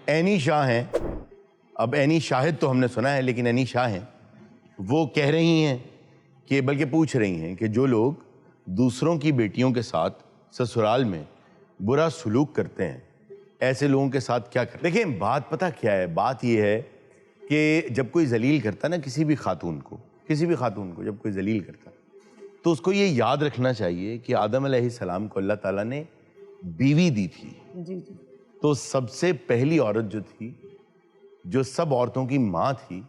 Any شاہ ہیں, اب any شاہد تو ہم نے سنا ہے, لیکن اینی شاہ ہیں, وہ کہہ رہی ہیں کہ بلکہ پوچھ رہی ہیں کہ جو لوگ دوسروں کی بیٹیوں کے ساتھ سسرال میں برا سلوک کرتے ہیں ایسے لوگوں کے ساتھ کیا کریں. دیکھیں بات پتہ کیا ہے, بات یہ ہے کہ جب کوئی ذلیل کرتا نا کسی بھی خاتون کو جب کوئی ذلیل کرتا تو اس کو یہ یاد رکھنا چاہیے کہ آدم علیہ السلام کو اللہ تعالیٰ نے بیوی دی تھی. تو سب سے پہلی عورت جو تھی, جو سب عورتوں کی ماں تھی,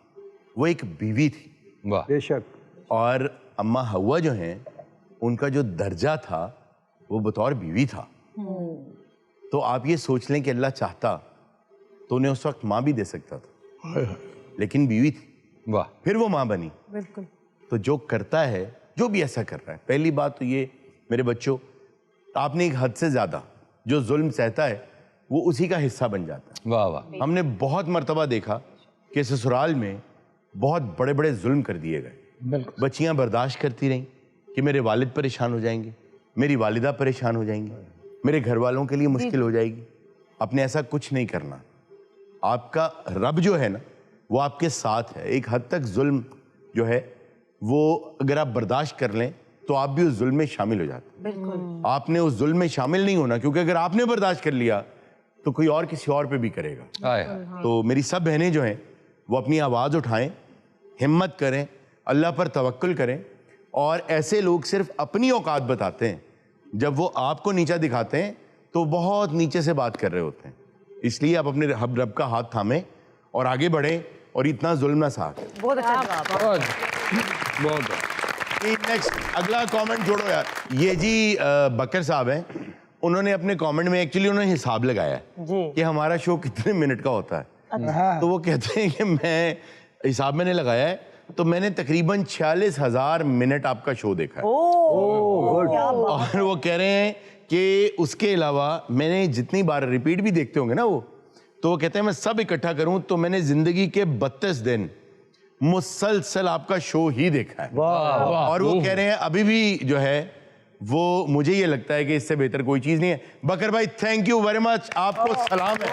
وہ ایک بیوی تھی. بے شک. اور اماں حوا جو ہیں ان کا جو درجہ تھا وہ بطور بیوی تھا. تو آپ یہ سوچ لیں کہ اللہ چاہتا تو انہیں اس وقت ماں بھی دے سکتا تھا, لیکن بیوی تھی, پھر وہ ماں بنی. بالکل. تو جو کرتا ہے, جو بھی ایسا کر رہا ہے, پہلی بات تو یہ میرے بچوں, آپ نے ایک حد سے زیادہ جو ظلم سہتا ہے وہ اسی کا حصہ بن جاتا ہے. واہ واہ. ہم نے بہت مرتبہ دیکھا کہ سسرال میں بہت بڑے بڑے ظلم کر دیے گئے. بچیاں برداشت کرتی رہیں کہ میرے والد پریشان ہو جائیں گے, میری والدہ پریشان ہو جائیں گی, میرے گھر والوں کے لیے مشکل ہو جائے گی. آپ نے ایسا کچھ نہیں کرنا. آپ کا رب جو ہے نا وہ آپ کے ساتھ ہے. ایک حد تک ظلم جو ہے وہ اگر آپ برداشت کر لیں تو آپ بھی اس ظلم میں شامل ہو جاتے ہیں. آپ نے اس ظلم میں شامل نہیں ہونا, کیونکہ اگر آپ نے برداشت کر لیا تو کوئی اور کسی اور پہ بھی کرے گا. تو میری سب بہنیں جو ہیں وہ اپنی آواز اٹھائیں, ہمت کریں, اللہ پر توکل کریں. اور ایسے لوگ صرف اپنی اوقات بتاتے ہیں, جب وہ آپ کو نیچا دکھاتے ہیں تو بہت نیچے سے بات کر رہے ہوتے ہیں. اس لیے آپ اپنے رب کا ہاتھ تھامیں اور آگے بڑھیں اور اتنا ظلم نہ سہا کریں. بہت اچھا. نیکسٹ اگلا کامنٹ جوڑو یار. یہ جی بکر صاحب ہیں, انہوں نے اپنے کامنٹ میں ایکچولی انہوں نے حساب لگایا ہے کہ ہمارا شو کتنے منٹ کا ہوتا ہے. تو وہ کہتے ہیں کہ میں حساب میں نے لگایا ہے تو میں نے تقریباً 46,000 منٹ آپ کا شو دیکھا ہے. اور وہ کہہ رہے ہیں کہ اس کے علاوہ میں نے جتنی بار ریپیٹ بھی دیکھتے ہوں گے نا وہ, تو وہ کہتے ہیں میں سب اکٹھا کروں تو میں نے زندگی کے 32 دن مسلسل آپ کا شو ہی دیکھا ہے. اور وہ کہہ رہے ہیں ابھی بھی جو ہے وہ مجھے یہ لگتا ہے کہ اس سے بہتر کوئی چیز نہیں ہے. بکر بھائی تھینک یو ویری مچ, آپ کو سلام ہے.